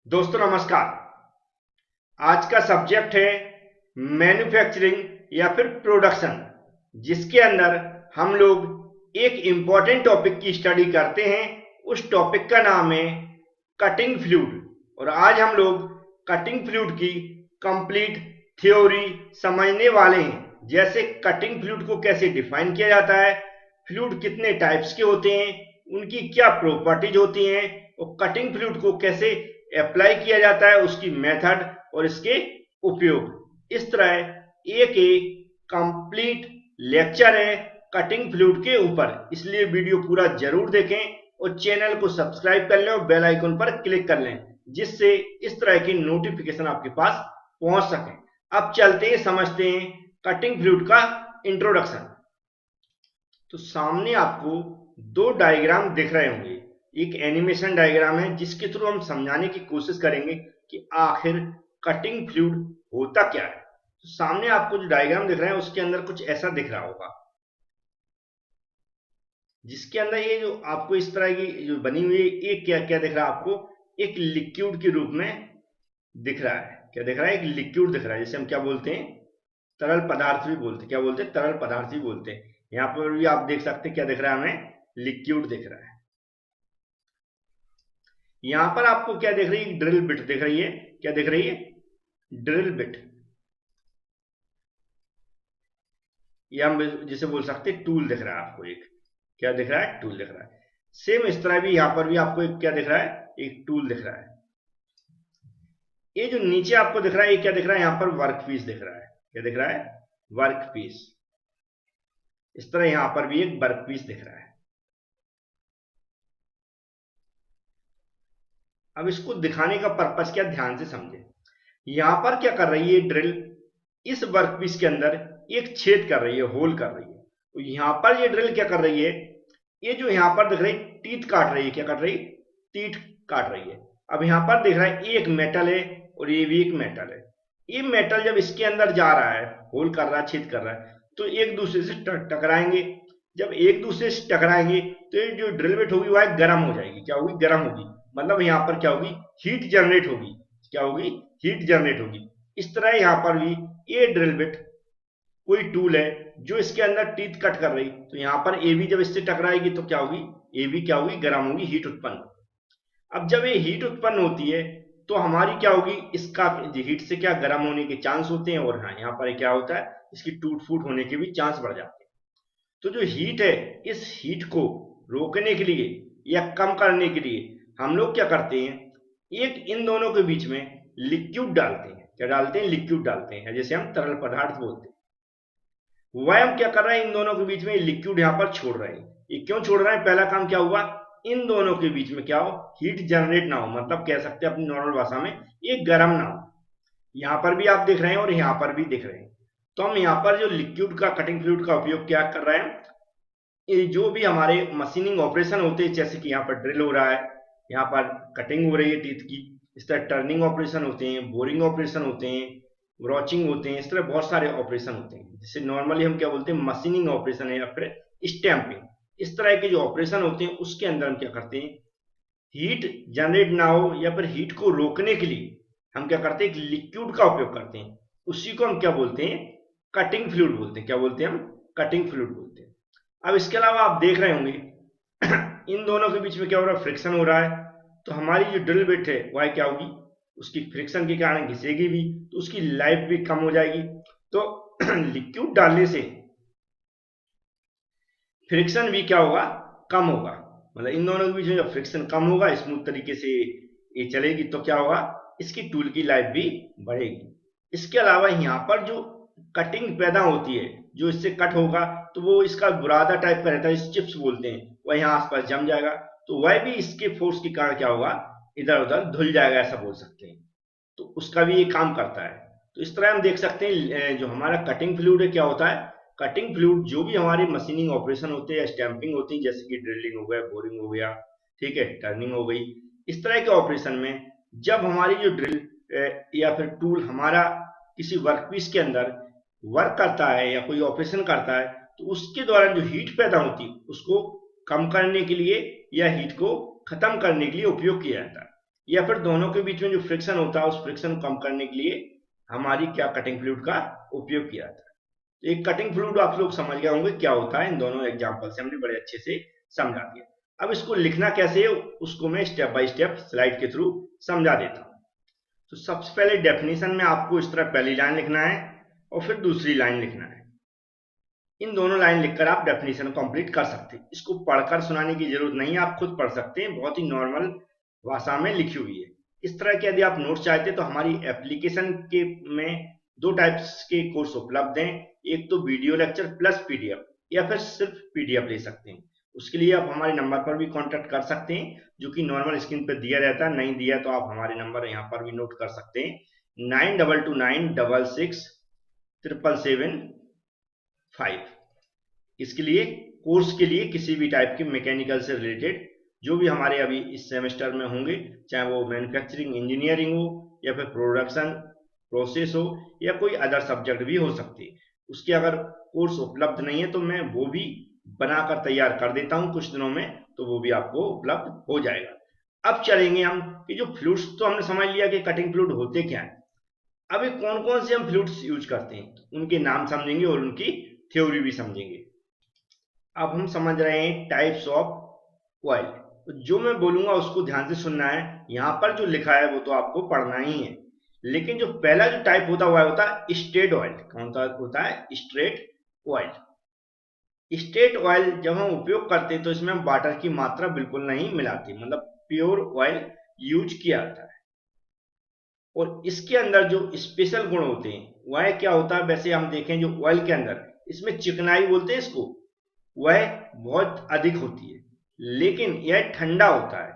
दोस्तों नमस्कार। आज का सब्जेक्ट है मैन्युफैक्चरिंग या फिर प्रोडक्शन, जिसके अंदर हम लोग एक इंपॉर्टेंट टॉपिक की स्टडी करते हैं। उस टॉपिक का नाम है कटिंग फ्लूइड। और आज हम लोग कटिंग फ्लूइड की कंप्लीट थ्योरी समझने वाले हैं। जैसे कटिंग फ्लूइड को कैसे डिफाइन किया जाता है, फ्लूइड कितने टाइप्स के होते हैं, उनकी क्या प्रॉपर्टीज होती हैं, और कटिंग फ्लूइड को कैसे अप्लाई किया जाता है, उसकी मेथड और इसके उपयोग। इस तरह एक कंप्लीट लेक्चर है कटिंग फ्लूइड के ऊपर, इसलिए वीडियो पूरा जरूर देखें और चैनल को सब्सक्राइब कर लें और बेल आइकन पर क्लिक कर लें, जिससे इस तरह की नोटिफिकेशन आपके पास पहुंच सके। अब चलते हैं, समझते हैं कटिंग फ्लूइड का इंट्रोडक्शन। तो सामने आपको दो डायग्राम दिख रहे होंगे। एक एनिमेशन डायग्राम है जिसके थ्रू हम समझाने की कोशिश करेंगे कि आखिर कटिंग फ्लूइड होता क्या है। तो सामने आपको जो डायग्राम दिख रहा है उसके अंदर कुछ ऐसा दिख रहा होगा, जिसके अंदर ये जो आपको इस तरह की जो बनी हुई है, ये क्या क्या दिख रहा है आपको, एक लिक्विड के रूप में दिख रहा है। क्या दिख रहा है? एक लिक्विड दिख रहा है, जिसे हम क्या बोलते हैं, तरल पदार्थ भी बोलते हैं। क्या बोलते हैं? तरल पदार्थ भी बोलते हैं। यहाँ पर भी आप देख सकते हैं क्या दिख रहा है, हमें लिक्विड दिख रहा है। यहां पर आपको क्या दिख रही है? ड्रिल बिट दिख रही है। क्या दिख रही है? ड्रिल बिट, या हम जिसे बोल सकते हैं टूल दिख रहा है आपको। एक क्या दिख रहा है? टूल दिख रहा है। सेम इस तरह भी यहां पर भी आपको एक क्या दिख रहा है? एक टूल दिख रहा है। ये जो नीचे आपको दिख रहा है, ये क्या दिख रहा है? यहां पर वर्क पीस दिख रहा है। क्या दिख रहा है? Work piece. इस तरह यहां पर भी एक वर्क पीस दिख रहा है। अब इसको दिखाने का पर्पस क्या, ध्यान से समझे। यहां पर क्या कर रही है ड्रिल, इस वर्कपीस के अंदर एक छेद कर रही है, होल कर रही है। तो यहां पर ये ड्रिल क्या कर रही है, ये जो यहां पर दिख रही है टीथ काट रही है। क्या काट रही है? टीथ काट रही है। अब यहां पर दिख रहा है एक मेटल है और ये भी एक मेटल है। ये मेटल जब इसके अंदर जा रहा है, होल कर रहा है, छेद कर रहा है, तो एक दूसरे से टकराएंगे। जब एक दूसरे से टकराएंगे तो ये जो ड्रिल बिट होगी वह गर्म हो जाएगी। क्या होगी? गर्म होगी। मतलब यहां पर क्या होगी? हीट जनरेट होगी। क्या होगी? हीट जनरेट होगी। इस तरह यहां पर भी ये ड्रिल बिट कोई टूल है जो इसके अंदर टीथ कट कर रही, तो यहां पर ए भी जब इससे टकराएगी तो क्या होगी? ए भी क्या होगी? गर्म होगी, हीट उत्पन्न। अब जब ये हीट उत्पन्न होती है तो हमारी क्या होगी? इसका हीट से क्या गर्म होने के चांस होते हैं, और हाँ यहाँ पर क्या होता है, इसकी टूट फूट होने के भी चांस बढ़ जाते हैं। तो जो हीट है, इस हीट को रोकने के लिए या कम करने के लिए हम लोग क्या करते हैं, एक इन दोनों के बीच में लिक्विड डालते हैं। क्या डालते हैं? लिक्विड डालते हैं, जैसे हम तरल पदार्थ बोलते हैं। वह हम क्या कर रहे हैं, इन दोनों के बीच में लिक्विड यहां पर छोड़ रहे हैं। ये क्यों छोड़ रहे हैं? पहला काम क्या हुआ, इन दोनों के बीच में क्या हो, हीट जनरेट ना हो। मतलब कह सकते हैं अपनी नॉर्मल भाषा में, ये गर्म ना हो। यहां पर भी आप देख रहे हैं और यहां पर भी देख रहे हैं। तो हम यहां पर जो लिक्विड का, कटिंग फ्लूइड का उपयोग क्या कर रहे हैं, ये जो भी हमारे मशीनिंग ऑपरेशन होते हैं, जैसे कि यहाँ पर ड्रिल हो रहा है, यहाँ पर कटिंग हो रही है टीथ की, इस तरह टर्निंग ऑपरेशन होते हैं, बोरिंग ऑपरेशन होते हैं, ब्रॉचिंग होते हैं, इस तरह बहुत सारे ऑपरेशन होते हैं, जिसे नॉर्मली हम क्या बोलते हैं, मशीनिंग ऑपरेशन है या फिर स्टैंपिंग। इस तरह के जो ऑपरेशन होते हैं उसके अंदर हम क्या करते हैं, हीट जनरेट ना हो या फिर हीट को रोकने के लिए हम क्या करते हैं, एक लिक्विड का उपयोग करते हैं। उसी को हम क्या बोलते हैं, कटिंग फ्लूइड बोलते हैं। क्या बोलते हैं हम? कटिंग फ्लूइड बोलते हैं। अब इसके अलावा आप देख रहे होंगे इन दोनों के बीच में क्या हो रहा है, फ्रिक्शन हो रहा है। तो हमारी जो ड्रिल बिट है वह क्या होगी, उसकी फ्रिक्शन के कारण घिसेगी भी, तो उसकी लाइफ भी कम हो जाएगी। तो लिक्विड डालने से फ्रिक्शन भी क्या होगा, कम होगा। मतलब इन दोनों के बीच में जब फ्रिक्शन कम होगा, स्मूथ तरीके से ये चलेगी, तो क्या होगा, इसकी टूल की लाइफ भी बढ़ेगी। इसके अलावा यहाँ पर जो कटिंग पैदा होती है, जो इससे कट होगा, तो वो इसका बुरादा टाइप का रहता है, चिप्स बोलते हैं, वह यहाँ आसपास जम जाएगा। तो वह भी इसके फोर्स के कारण क्या होगा, इधर उधर धुल जाएगा, ऐसा बोल सकते हैं। तो उसका भी ये काम करता है। तो इस तरह हम देख सकते हैं जो हमारा कटिंग फ्लूइड है, क्या होता है, कटिंग फ्लूइड जो भी हमारे मशीनिंग ऑपरेशन होते हैं, स्टैंपिंग होती है, जैसे कि ड्रिलिंग हो गया, बोरिंग हो गया, ठीक है, टर्निंग हो गई, इस तरह के ऑपरेशन में जब हमारी जो ड्रिल या फिर टूल हमारा किसी वर्कपीस के अंदर वर्क करता है या कोई ऑपरेशन करता है, तो उसके द्वारा जो हीट पैदा होती है उसको कम करने के लिए या हीट को खत्म करने के लिए उपयोग किया जाता है। या फिर दोनों के बीच में जो फ्रिक्शन होता है उस फ्रिक्शन को कम करने के लिए हमारी क्या कटिंग फ्लूइड का उपयोग किया जाता है। तो एक कटिंग फ्लूइड आप लोग समझ गए होंगे क्या होता है, इन दोनों एग्जाम्पल से हमने बड़े अच्छे से समझा दिया। अब इसको लिखना कैसे है उसको मैं स्टेप बाय स्टेप स्लाइड के थ्रू समझा देता हूँ। तो सबसे पहले डेफिनेशन में आपको इस तरह पहली लाइन लिखना है और फिर दूसरी लाइन लिखना है। इन दोनों लाइन लिखकर आप डेफिनेशन कंप्लीट कर सकते हैं। इसको पढ़कर सुनाने की जरूरत नहीं है, आप खुद पढ़ सकते हैं, बहुत ही नॉर्मल भाषा में लिखी हुई है। इस तरह के यदि आप नोट्स चाहते हैं तो हमारी एप्लीकेशन के में दो टाइप्स के कोर्स उपलब्ध हैं, एक तो वीडियो लेक्चर प्लस पीडीएफ या फिर सिर्फ पीडीएफ ले सकते हैं। उसके लिए आप हमारे नंबर पर भी कांटेक्ट कर सकते हैं जो कि नॉर्मल स्क्रीन पर दिया रहता है, नहीं दिया तो आप हमारे नंबर यहाँ पर भी नोट कर सकते हैं 9229667775। इसके लिए कोर्स के लिए किसी भी टाइप के मैकेनिकल से रिलेटेड जो भी हमारे अभी इस सेमेस्टर में होंगे, चाहे वो मैन्युफैक्चरिंग इंजीनियरिंग हो या फिर प्रोडक्शन प्रोसेस हो या कोई अदर सब्जेक्ट भी हो सकती है, उसके अगर कोर्स उपलब्ध नहीं है तो मैं वो भी बनाकर तैयार कर देता हूं कुछ दिनों में, तो वो भी आपको उपलब्ध हो जाएगा। अब चलेंगे हम कि जो फ्लूइड्स तो हमने समझ लिया कि कटिंग फ्लूइड होते क्या है। अभी कौन कौन से हम फ्लूइड्स यूज करते हैं उनके नाम समझेंगे और उनकी थ्योरी भी समझेंगे। अब हम समझ रहे हैं टाइप्स ऑफ ऑयल, तो जो मैं बोलूंगा उसको ध्यान से सुनना है। यहां पर जो लिखा है वो तो आपको पढ़ना ही है, लेकिन जो पहला जो टाइप होता है वह होता है स्ट्रेट ऑयल। कौन सा होता है? Straight oil. स्ट्रेट ऑयल जब हम उपयोग करते हैं तो इसमें हम वाटर की मात्रा बिल्कुल नहीं मिलाते, मतलब प्योर ऑयल यूज किया जाता है। और इसके अंदर जो स्पेशल गुण होते हैं वह क्या होता है, वैसे हम देखें जो ऑयल के अंदर इसमें चिकनाई बोलते हैं इसको, वह बहुत अधिक होती है, लेकिन यह ठंडा होता है।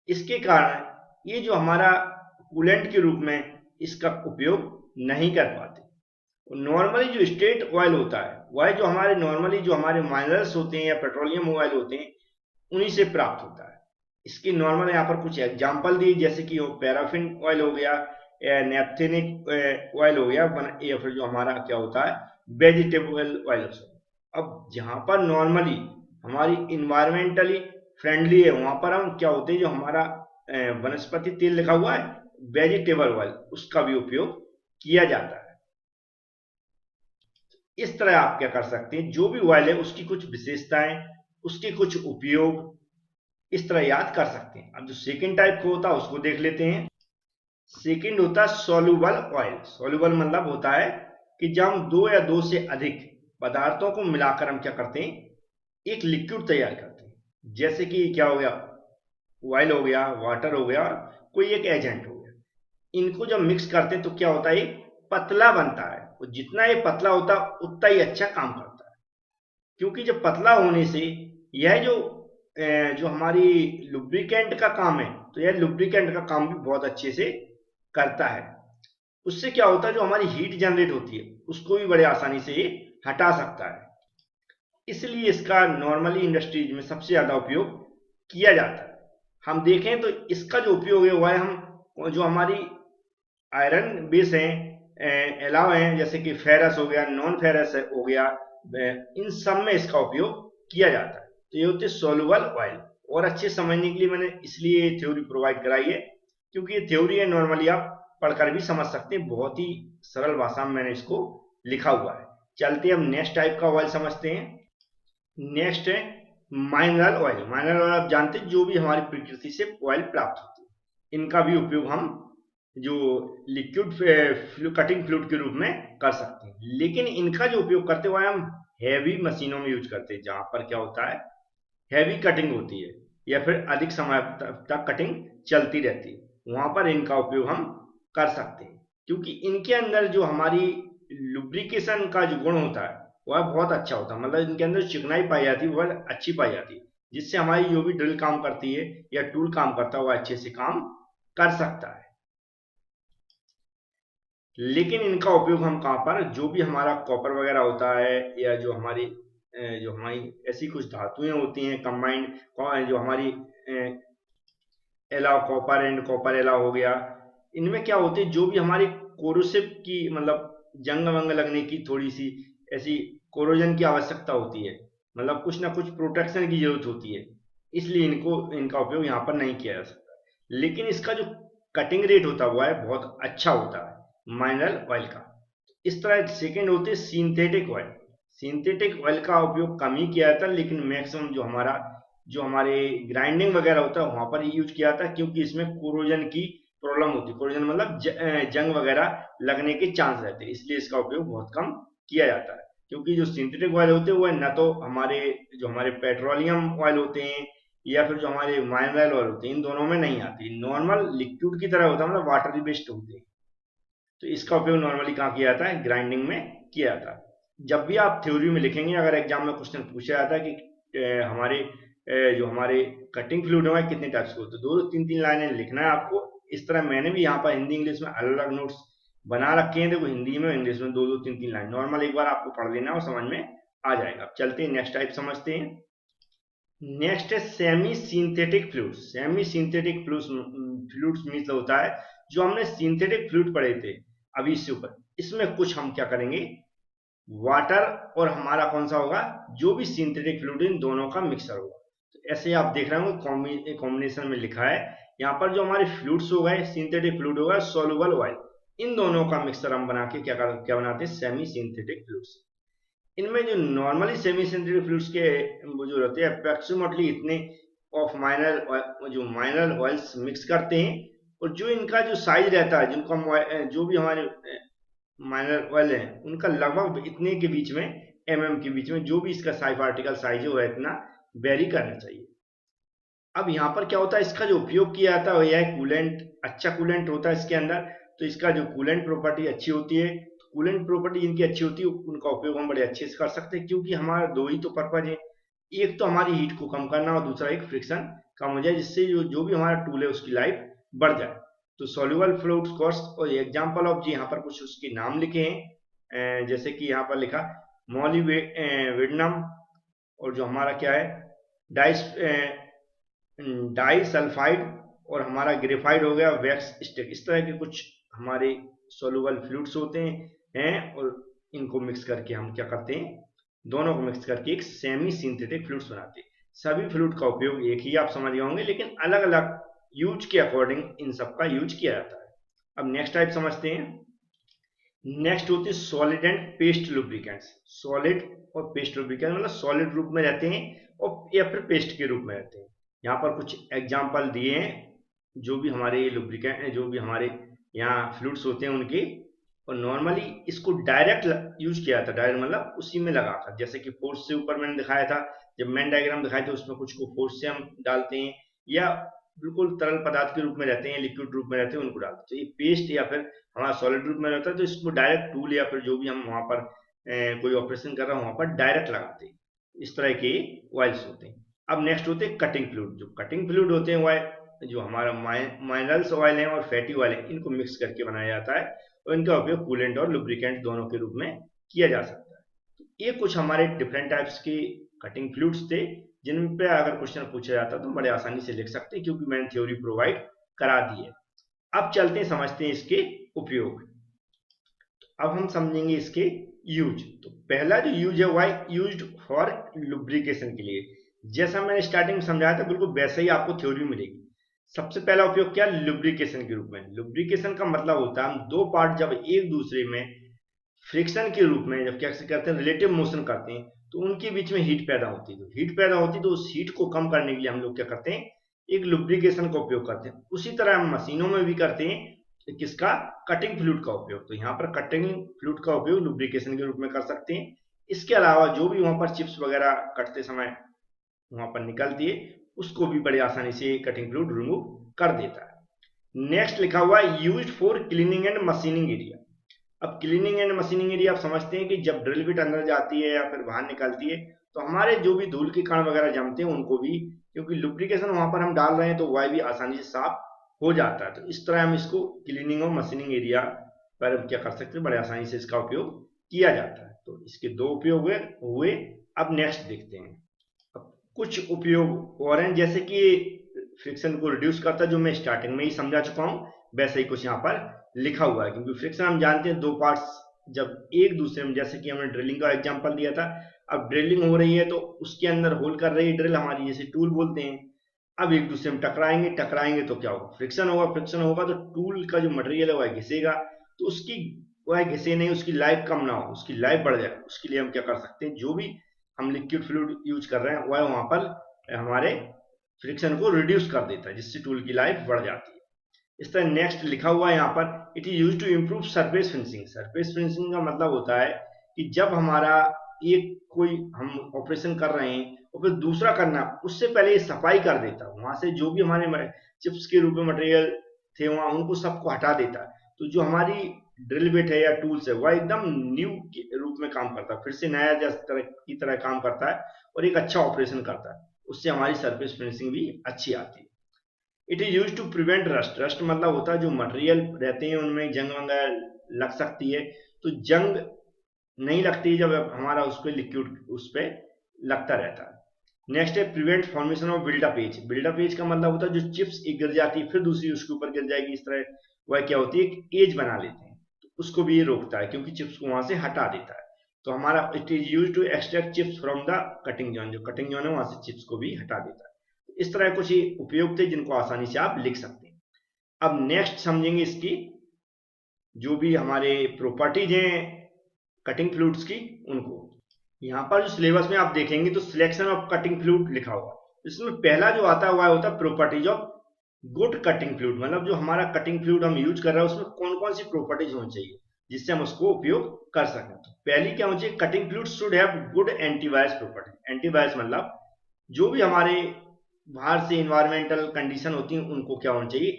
इसके कारण ये जो हमारा कूलेंट के रूप में इसका उपयोग नहीं कर पाते। नॉर्मली जो स्ट्रेट ऑयल होता है वह जो हमारे नॉर्मली जो हमारे माइनरल्स होते हैं या पेट्रोलियम ऑयल होते हैं उन्हीं से प्राप्त होता है। इसकी नॉर्मल यहाँ पर कुछ एग्जांपल दिए, जैसे कि पैराफिन ऑयल हो गया, नेफ्थेनिक ऑयल हो गया, या फिर जो हमारा क्या होता है वेजिटेबल ऑयल। अब जहां पर नॉर्मली हमारी इन्वायरमेंटली फ्रेंडली है वहां पर हम क्या होते हैं जो हमारा वनस्पति तेल लिखा हुआ है वेजिटेबल ऑयल, उसका भी उपयोग किया जाता है। इस तरह आप क्या कर सकते हैं, जो भी ऑयल है उसकी कुछ विशेषताएं, उसके कुछ उपयोग इस तरह याद कर सकते हैं। अब जो सेकेंड टाइप को होता है उसको देख लेते हैं। सेकेंड होता है सोल्यूबल ऑयल। सोल्यूबल मतलब होता है कि जब हम दो या दो से अधिक पदार्थों को मिलाकर हम क्या करते हैं, एक लिक्विड तैयार करते हैं। जैसे कि क्या हो गया, ऑयल हो गया, वाटर हो गया और कोई एक एजेंट हो गया। इनको जब मिक्स करते हैं तो क्या होता है, पतला बनता है, और जितना ये पतला होता है उतना ही अच्छा काम करता है। क्योंकि जब पतला होने से यह जो हमारी लुब्रिकेंट का काम है, तो यह लुब्रिकेंट का काम भी बहुत अच्छे से करता है। उससे क्या होता है, जो हमारी हीट जनरेट होती है उसको भी बड़े आसानी से हटा सकता है। इसलिए इसका नॉर्मली इंडस्ट्रीज में सबसे ज्यादा उपयोग किया जाता है। हम देखें तो इसका जो उपयोग है वह हम जो हमारी आयरन बेस है अलावा है, जैसे कि फेरस हो गया, नॉन फेरस हो गया, इन सब में इसका उपयोग किया जाता है। तो ये होते हैं सोल्यूबल ऑयल। और अच्छे समझने के लिए मैंने इसलिए थ्योरी प्रोवाइड कराई है, क्योंकि ये थ्योरी है, नॉर्मली आप पढ़कर भी समझ सकते हैं, बहुत ही सरल भाषा में मैंने इसको लिखा हुआ है। चलते हम नेक्स्ट टाइप का ऑयल समझते हैं। नेक्स्ट है माइनरल ऑयल। माइनरल ऑयल आप जानते हैं जो भी हमारी प्रकृति से ऑयल प्राप्त होती है, इनका भी उपयोग हम जो लिक्विड कटिंग फ्लूइड के रूप में कर सकते हैं। लेकिन इनका जो उपयोग करते हुए हम हैवी मशीनों में यूज करते हैं, जहां पर क्या होता है हैवी कटिंग होती है या फिर अधिक समय तक कटिंग चलती रहती है, वहां पर इनका उपयोग हम कर सकते हैं। क्योंकि इनके अंदर जो हमारी लुब्रिकेशन का जो गुण होता है वह बहुत अच्छा होता है, मतलब इनके अंदर चिकनाई पाई जाती है वह अच्छी पाई जाती है, जिससे हमारी जो भी ड्रिल काम करती है या टूल काम करता है वह अच्छे से काम कर सकता है। लेकिन इनका उपयोग हम कहां पर, जो भी हमारा कॉपर वगैरह होता है या जो हमारी ऐसी कुछ धातुएं होती हैं कंबाइंड, जो हमारी एला कॉपर एंड कॉपर एला हो गया, इनमें क्या होती है जो भी हमारी कोरोसिव की मतलब जंग वंग लगने की थोड़ी सी ऐसी कोरोजन की आवश्यकता होती है, मतलब कुछ ना कुछ प्रोटेक्शन की जरूरत होती है, इसलिए इनका उपयोग यहाँ पर नहीं किया जा सकता। लेकिन इसका जो कटिंग रेट होता हुआ है बहुत अच्छा होता है मिनरल ऑयल का। इस तरह सेकेंड होते सिंथेटिक ऑयल। सिंथेटिक ऑयल का उपयोग कम ही किया जाता है, लेकिन मैक्सिमम जो हमारे ग्राइंडिंग वगैरह होता है वहां पर ही यूज किया जाता है, क्योंकि इसमें कोरोजन की प्रॉब्लम होती है। कोरोजन मतलब जंग वगैरह लगने के चांस रहते हैं, इसलिए इसका उपयोग बहुत कम किया जाता है। क्योंकि जो सिंथेटिक ऑयल होते हैं वो न तो हमारे पेट्रोलियम ऑयल होते हैं या फिर जो हमारे मिनरल ऑयल होते हैं, इन दोनों में नहीं आती। नॉर्मल लिक्विड की तरह होता है, मतलब वाटर बेस्ड होते हैं। तो इसका उपयोग नॉर्मली कहाँ किया जाता है? ग्राइंडिंग में किया जाता है। जब भी आप थ्योरी में लिखेंगे, अगर एग्जाम में क्वेश्चन पूछा जाता है कि जो हमारे कटिंग फ्लूइड है कितने टाइप्स के होते हैं, दो तीन तीन लाइनें लिखना है आपको। इस तरह मैंने भी यहाँ पर हिंदी इंग्लिश में अलग अलग नोट्स बना रखे हैं। देखो हिंदी में इंग्लिश में दो दो तीन तीन लाइन नॉर्मल एक बार आपको पढ़ लेना और समझ में आ जाएगा। अब चलते हैं नेक्स्ट टाइप समझते हैं। नेक्स्ट है semi synthetic fluids. Semi synthetic fluids means होता है जो हमने सिंथेटिक फ्लूइड पढ़े थे अभी इससे ऊपर, इसमें कुछ हम क्या करेंगे, वाटर और हमारा कौन सा होगा, जो भी सिंथेटिक फ्लूइड इन दोनों का मिक्सर होगा। तो ऐसे आप देख रहे होंगे कॉम्बिनेशन में लिखा है यहाँ पर, जो हमारे फ्लूइड्स हो गए, सिंथेटिक फ्लूइड होगा, सोलुबल ऑयल, इन दोनों का मिक्सर हम बना के क्या बनाते हैं, सेमी सिंथेटिक फ्लूइड्स। इनमें जो नॉर्मली सेमी सिंथेटिक फ्लूइड्स के वो जो रहते हैं अप्रोक्सीमेटली इतने ऑफ माइनर ऑयल्स मिक्स करते हैं, और जो इनका जो साइज रहता है, जिनको हम जो भी हमारे माइनर ऑयल है उनका लगभग इतने के बीच में, के बीच में, जो भी इसका साइज पार्टिकल साइज है वो इतना वेरी करना चाहिए। अब यहाँ पर क्या होता है, इसका जो उपयोग किया जाता है यह कूलेंट, अच्छा कूलेंट होता है इसके अंदर। तो इसका जो कूलेंट प्रॉपर्टी अच्छी होती है, कूलेंट प्रॉपर्टी जिनकी अच्छी होती है उनका उपयोग हम बड़े अच्छे से कर सकते हैं, क्योंकि हमारा दो ही तो पर्पज है, एक तो हमारी हीट को कम करना और दूसरा एक फ्रिक्शन कम हो जाए, जिससे जो भी हमारा टूल है उसकी लाइफ बढ़ जाए। तो सॉल्युबल फ्लूइड्स कॉस्ट और एग्जांपल ऑफ जी यहाँ पर कुछ उसके नाम लिखे हैं, जैसे कि यहाँ पर लिखा मॉलिब्डेनम, और जो हमारा क्या है डाई सल्फाइड, और हमारा ग्रेफाइड हो गया वैक्स स्टिक। इस तरह के कुछ हमारे सोलुबल फ्लूइड्स होते हैं और इनको मिक्स करके हम क्या करते हैं, दोनों को मिक्स करके एक सेमी सिंथेटिक फ्लूइड्स बनाते हैं। सभी फ्लूइड का उपयोग एक ही आप समझ गए होंगे, लेकिन अलग अलग यूज के अकॉर्डिंग इन सब का यूज किया जाता है। अब नेक्स्ट टाइप समझते हैं। नेक्स्ट होती है solid and paste lubricants. Solid और पेस्ट लुब्रिकेंट मतलब सॉलिड रूप में रहते हैं और या फिर पेस्ट के रूप में रहते हैं। यहाँ पर कुछ एग्जाम्पल दिए हैं, जो भी हमारे लुब्रिकेंट, जो भी हमारे यहाँ फ्लूइड्स होते हैं उनके। और नॉर्मली इसको डायरेक्ट यूज किया था, डायरेक्ट मतलब उसी में लगाकर, जैसे कि फोर्स से ऊपर मैंने दिखाया था, जब मैन डायग्राम दिखाया था उसमें कुछ को फोर्स से हम डालते हैं, या बिल्कुल तरल पदार्थ के रूप में रहते हैं, लिक्विड रूप में रहते हैं, उनको डालते हैं। तो ये पेस्ट या फिर हमारा सॉलिड रूप में रहता है, तो इसको डायरेक्ट टूल या फिर जो भी हम वहां पर कोई ऑपरेशन कर रहा है वहां पर डायरेक्ट लगाते हैं। इस तरह के ऑयल्स होते हैं। अब नेक्स्ट होते हैं कटिंग फ्लूइड। जो कटिंग फ्लूइड होते हैं वह जो हमारा माइनरल्स ऑयल है और फैटी ऑयल है, इनको मिक्स करके बनाया जाता है, और इनका उपयोग कूलेंट और लुब्रिकेंट दोनों के रूप में किया जा सकता है। तो ये कुछ हमारे डिफरेंट टाइप्स के कटिंग फ्लूइड्स थे, जिन पे अगर क्वेश्चन पूछा जाता तो बड़े आसानी से लिख सकते हैं, क्योंकि मैंने थ्योरी प्रोवाइड करा दी है। अब चलते हैं समझते हैं इसके उपयोग। अब हम समझेंगे इसके यूज। तो पहला जो यूज है वह यूज्ड फॉर लुब्रिकेशन के लिए। जैसा मैंने स्टार्टिंग में समझाया था बिल्कुल वैसे ही आपको थ्योरी मिलेगी। सबसे पहला उपयोग क्या, लुब्रिकेशन के रूप में। लुब्रिकेशन का मतलब होता है हम दो पार्ट जब एक दूसरे में फ्रिक्शन के रूप में जब क्या करते हैं, रिलेटिव मोशन करते हैं, तो उनके बीच में हीट पैदा होती है। तो हीट पैदा होती है तो उस हीट को कम करने के लिए हम लोग क्या करते हैं, एक लुब्रिकेशन का उपयोग करते हैं। उसी तरह हम मशीनों में भी करते हैं, किसका, कटिंग फ्लूइड का उपयोग। तो यहाँ पर कटिंग फ्लूइड का उपयोग लुब्रिकेशन के रूप में कर सकते हैं। इसके अलावा जो भी वहां पर चिप्स वगैरह कटते समय वहां पर निकलती है, उसको भी बड़ी आसानी से कटिंग फ्लूइड रिमूव कर देता है। नेक्स्ट लिखा हुआ है used for cleaning and machining area. अब क्लीनिंग एंड मशीनिंग एरिया आप समझते हैं कि जब ड्रिल बिट अंदर जाती है या फिर बाहर निकलती है, तो हमारे जो भी धूल के कण वगैरह जमते हैं उनको भी, क्योंकि लुब्रिकेशन वहां पर हम डाल रहे हैं, तो वह भी आसानी से साफ हो जाता है। तो इस तरह हम इसको क्लीनिंग और मशीनिंग एरिया पर क्या कर सकते हैं, बड़े आसानी से इसका उपयोग किया जाता है। तो इसके दो उपयोग हुए। अब नेक्स्ट देखते हैं। अब कुछ उपयोग और हैं, जैसे कि फ्रिक्शन को रिड्यूस करता है, जो मैं स्टार्टिंग में ही समझा चुका हूं, वैसे ही कुछ यहाँ पर लिखा हुआ है। क्योंकि फ्रिक्शन हम जानते हैं दो पार्ट्स जब एक दूसरे में, जैसे कि हमने ड्रिलिंग का एग्जांपल दिया था, अब ड्रिलिंग हो रही है तो उसके अंदर होल कर रही है ड्रिल हमारी, जैसे टूल बोलते हैं। अब एक दूसरे में टकराएंगे, टकराएंगे तो क्या होगा, फ्रिक्शन होगा, फ्रिक्शन होगा तो टूल का जो मटेरियल है वह घिसेगा, तो उसकी वह घिसे नहीं, उसकी लाइफ कम ना हो, उसकी लाइफ बढ़ जाए। उसके लिए हम क्या कर सकते हैं, जो भी हम लिक्विड फ्लूइड यूज कर रहे हैं वह वहां पर हमारे फ्रिक्शन को रिड्यूस कर देता है, जिससे टूल की लाइफ बढ़ जाती है। इस तरह नेक्स्ट लिखा हुआ है यहाँ पर, it is use to improve surface finishing. Surface finishing का मतलब होता है कि जब हमारा एक कोई हम ऑपरेशन कर रहे हैं और फिर दूसरा करना, उससे पहले ये सफाई कर देता, वहां से जो भी हमारे चिप्स के रूप में मटेरियल थे वहां उनको सबको हटा देता। तो जो हमारी ड्रिल बिट है या टूल्स है वह एकदम न्यू के रूप में काम करता है, फिर से नया की तरह काम करता है और एक अच्छा ऑपरेशन करता है, उससे हमारी सरफेस फिनिशिंग भी अच्छी आती है। It is use to prevent rust. Rust मतलब होता है जो मटेरियल रहते हैं उनमें जंग वगैरह लग सकती है, तो जंग नहीं लगती जब हमारा उस पर लिक्विड उस पर लगता रहता है। नेक्स्ट है prevent formation of buildup edge. Buildup edge का मतलब होता है जो चिप्स एक गिर जाती है फिर दूसरी उसके ऊपर गिर जाएगी, इस तरह वह क्या होती है, एक एज बना लेते हैं, तो उसको भी ये रोकता है क्योंकि चिप्स को वहां से हटा देता है। तो हमारा it is use to extract chips from the cutting zone, जो कटिंग जोन है वहां से चिप्स को भी हटा देता है। इस तरह कुछ उपयोग थे जिनको आसानी से आप लिख सकते हैं। अब नेक्स्ट समझेंगे इसकी जो भी हमारे प्रॉपर्टीज हैं कटिंग फ्लूइड्स की उनको। यहाँ पर जो सिलेबस में आप देखेंगे तो सिलेक्शन ऑफ कटिंग फ्लूइड लिखा हुआ, इसमें पहला जो आता है वह होता है properties of good cutting fluid. मतलब जो हमारा कटिंग फ्लूइड हम यूज कर रहे हैं उसमें कौन कौन सी प्रॉपर्टीज होनी चाहिए जिससे हम उसको उपयोग कर सकें। तो पहली क्या होनी चाहिए, cutting fluid should have good antivirus property. Antivirus मतलब जो भी हमारे बाहर से इन्वायरमेंटल कंडीशन होती है उनको क्या होना चाहिए,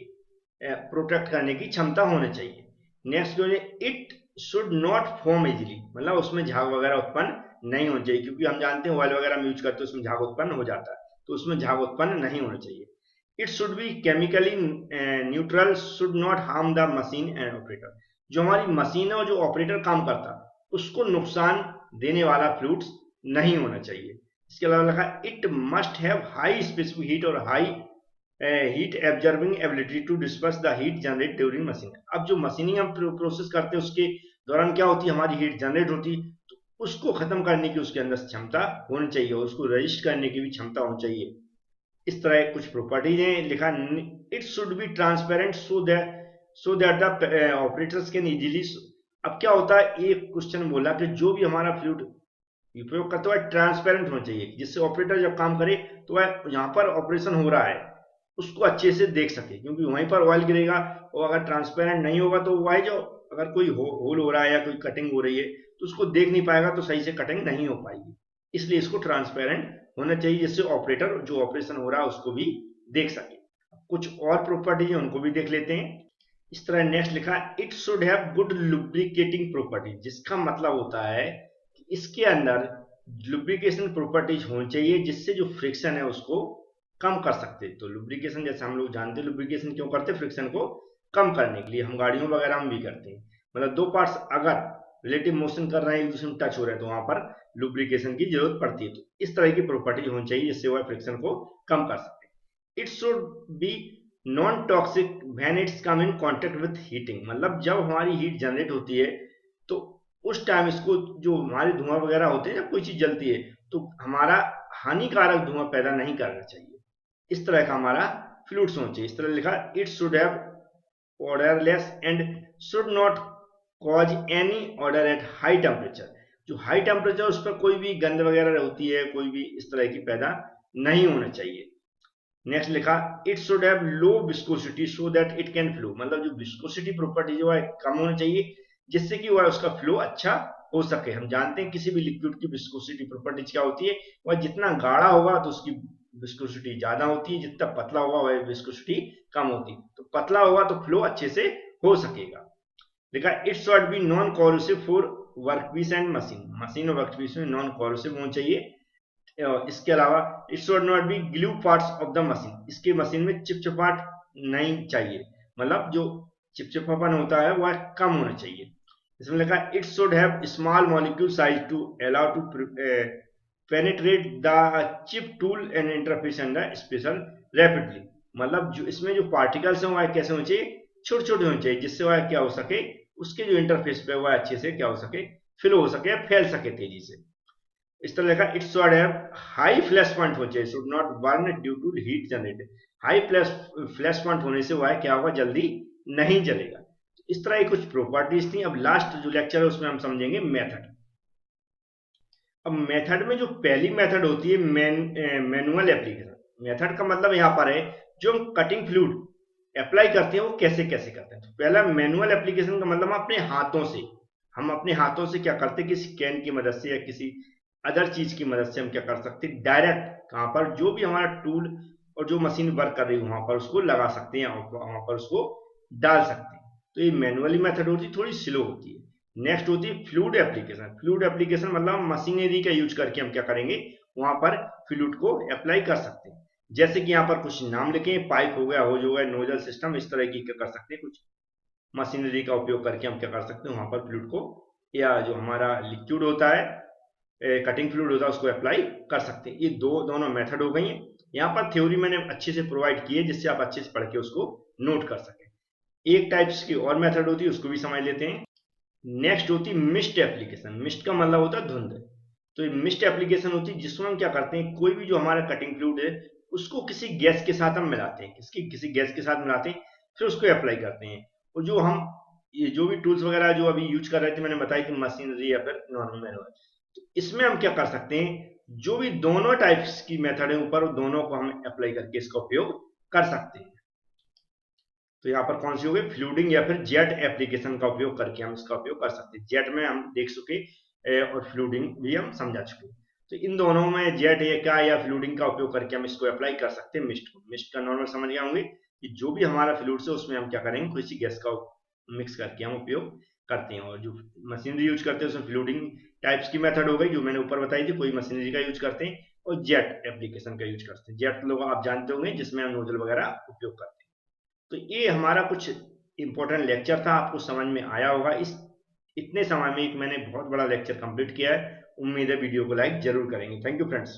प्रोटेक्ट करने की क्षमता होनी चाहिए। Next it should not form easily, मतलब उसमें झाग वगैरह उत्पन्न नहीं होना चाहिए, क्योंकि हम जानते हैं ऑयल वगैरह हम यूज करते हैं उसमें झाग उत्पन्न हो जाता है, तो उसमें झाग उत्पन्न नहीं होना चाहिए। It should be chemically neutral, should not harm the machine and operator. जो हमारी मशीन है और जो ऑपरेटर काम करता है उसको नुकसान देने वाला फ्लूइड्स नहीं होना चाहिए। इसके अलावा लिखा it must have high specific heat और high heat absorbing ability to disperse the heat generate during machining. अब जो मशीनिंग हम प्रोसेस करते हैं उसके दौरान क्या होती है, हमारी हीट जनरेट होती है, तो उसको खत्म करने की उसके अंदर क्षमता होनी चाहिए और उसको रजिस्ट करने की भी क्षमता होनी चाहिए। इस तरह कुछ प्रॉपर्टीज हैं लिखा। It should be transparent so that the operators can easily. अब क्या होता है, एक क्वेश्चन बोला कि जो भी हमारा फ्लूइड उपयोग करते हुए ट्रांसपेरेंट होना चाहिए, जिससे ऑपरेटर जब काम करे तो वह यहाँ पर ऑपरेशन हो रहा है उसको अच्छे से देख सके, क्योंकि वहीं पर ऑयल गिरेगा और अगर ट्रांसपेरेंट नहीं होगा तो वह जो अगर कोई होल हो रहा है या कोई कटिंग हो रही है तो उसको देख नहीं पाएगा, तो सही से कटिंग नहीं हो पाएगी। इसलिए इसको ट्रांसपेरेंट होना चाहिए जिससे ऑपरेटर जो ऑपरेशन हो रहा है उसको भी देख सके। कुछ और प्रॉपर्टीज है उनको भी देख लेते हैं। इस तरह नेक्स्ट लिखा it should have good lubricating property, जिसका मतलब होता है कि इसके अंदर लुब्रिकेशन प्रॉपर्टीज होनी चाहिए जिससे जो फ्रिक्शन है उसको कम कर सकते हैं। तो लुब्रिकेशन जैसे हम लोग जानते हैं लुब्रिकेशन क्यों करते हैं, फ्रिक्शन को कम करने के लिए। हम गाड़ियों वगैरह में भी करते हैं, मतलब दो पार्ट्स अगर रिलेटिव मोशन कर रहे हैं एक दूसरे में टच हो रहे हैं तो वहां पर लुब्रिकेशन की जरूरत पड़ती है। तो इस तरह की प्रॉपर्टी होनी चाहिए जिससे वह फ्रिक्शन को कम कर सकते हैं। It should be non toxic when it's come in contact with heating, मतलब जब हमारी हीट जनरेट होती है तो उस टाइम इसको जो हमारे धुआं वगैरह होते हैं जब कोई चीज जलती है तो हमारा हानिकारक धुआं पैदा नहीं करना चाहिए। इस तरह का हमारा फ्लूइड्स होना चाहिए। इस तरह लिखा it should have odourless and should not cause any order at high temperature. जो हाई टेम्परेचर उस पर कोई भी गंध वगैरह होती है कोई भी इस तरह की पैदा नहीं होना चाहिए। नेक्स्ट लिखा it should have low viscosity so that it can flow, मतलब जो विस्कोसिटी प्रॉपर्टी जो है कम होना चाहिए जिससे कि वह उसका फ्लो अच्छा हो सके। हम जानते हैं किसी भी लिक्विड की विस्कोसिटी प्रॉपर्टीज क्या होती है, वह जितना गाढ़ा होगा तो उसकी विस्कोसिटी ज्यादा होती है, जितना पतला होगा वह विस्कोसिटी कम होती है। तो पतला होगा तो फ्लो अच्छे से हो सकेगा। देखा it should be non corrosive for workpiece and machine, machine और वर्कपीस में नॉन कोरोसिव होना चाहिए। इसके अलावा it should not be glue parts of the machine, इसके मशीन में चिपचिपाहट नहीं चाहिए, मतलब जो चिपचिपापन होता है वह कम होना चाहिए। इसमें लिखा it should have small molecule size to allow to penetrate the chip tool and interface and the special rapidly, मतलब जो इसमें जो पार्टिकल्स हैं वह कैसे होने चाहिए, छोटे छोटे होने चाहिए जिससे वह क्या हो सके उसके जो इंटरफेस पे वह अच्छे से क्या हो सके फिल हो सके फैल सके तेजी से। इस तरह लिखा it should have high flash point हो चाहिए, should not burn due to heat generated. High flash point होने से वह क्या होगा, जल्दी नहीं जलेगा। इस तरह की कुछ प्रॉपर्टीज थी। अब लास्ट जो लेक्चर है उसमें हम समझेंगे मेथड। अब मेथड में जो पहली मेथड होती है मैनुअल एप्लीकेशन। मेथड का मतलब यहाँ पर है जो हम कटिंग फ्लूइड अप्लाई करते हैं वो कैसे कैसे करते हैं। तो पहला मैनुअल एप्लीकेशन का मतलब अपने हाथों से, हम अपने हाथों से क्या करते हैं, किसी कैन की मदद से या किसी अदर चीज की मदद से हम क्या कर सकते हैं, डायरेक्ट कहां पर जो भी हमारा टूल और जो मशीन वर्क कर रही है वहां पर उसको लगा सकते हैं और वहां पर उसको डाल सकते हैं। तो ये मैनुअली मेथड होती है, थोड़ी स्लो होती है। नेक्स्ट होती है फ्लूइड एप्लीकेशन। फ्लूइड एप्लीकेशन मतलब मशीनरी का यूज करके हम क्या करेंगे, वहां पर फ्लूइड को अप्लाई कर सकते हैं। जैसे कि यहाँ पर कुछ नाम लिखे, पाइप हो गया, होज हो गया, नोजल सिस्टम, इस तरह की क्या कर सकते हैं, कुछ मशीनरी का उपयोग करके हम क्या कर सकते हैं वहां पर फ्लूइड को, या जो हमारा लिक्विड होता है, कटिंग फ्लूइड होता है, उसको अप्लाई कर सकते हैं। ये दोनों मेथड हो गई हैं। यहाँ पर थ्योरी मैंने अच्छे से प्रोवाइड की है जिससे आप अच्छे से पढ़ के उसको नोट कर सकें। एक टाइप्स की और मेथड होती है, उसको भी समझ लेते हैं। नेक्स्ट होती है मिस्ट एप्लीकेशन। मिस्ट का मतलब होता है धुंध। तो ये मिस्ट एप्लीकेशन होती है जिसमें हम क्या करते हैं, कोई भी जो हमारा कटिंग फ्लूइड है उसको किसी गैस के साथ हम मिलाते हैं, किसी गैस के साथ मिलाते हैं, फिर उसको अप्लाई करते हैं। और जो हम ये जो भी टूल्स वगैरह जो अभी यूज कर रहे थे, मैंने बताया कि मशीनरी या फिर नॉर्मल मैनुअल, तो इसमें हम क्या कर सकते हैं, जो भी दोनों टाइप्स की मेथड है ऊपर, दोनों को हम अप्लाई करके इसका उपयोग कर सकते हैं। तो यहाँ पर कौन सी हो गई, फ्लूडिंग या फिर जेट एप्लीकेशन का उपयोग करके हम इसका उपयोग कर सकते हैं। जेट में हम देख चुके और फ्लूडिंग भी हम समझा चुके। तो इन दोनों में जेट का या फ्लूडिंग का उपयोग करके हम इसको अप्लाई कर सकते हैं मिस्ट को। मिस्ट का नॉर्मल समझ गए होंगे कि जो भी हमारा फ्लूइड है उसमें हम क्या करेंगे, किसी गैस का मिक्स करके हम उपयोग करते हैं। और जो मशीनरी यूज करते हैं उसमें फ्लूडिंग टाइप्स की मेथड हो गई जो मैंने ऊपर बताई थी, कोई मशीनरी का यूज करते हैं, और जेट एप्लीकेशन का यूज करते हैं। जेट लोग आप जानते होंगे जिसमें हम नोजल वगैरह उपयोग करते हैं। तो ये हमारा कुछ इंपॉर्टेंट लेक्चर था, आपको समझ में आया होगा। इस इतने समय में एक मैंने बहुत बड़ा लेक्चर कंप्लीट किया है। उम्मीद है वीडियो को लाइक जरूर करेंगे। Thank you friends.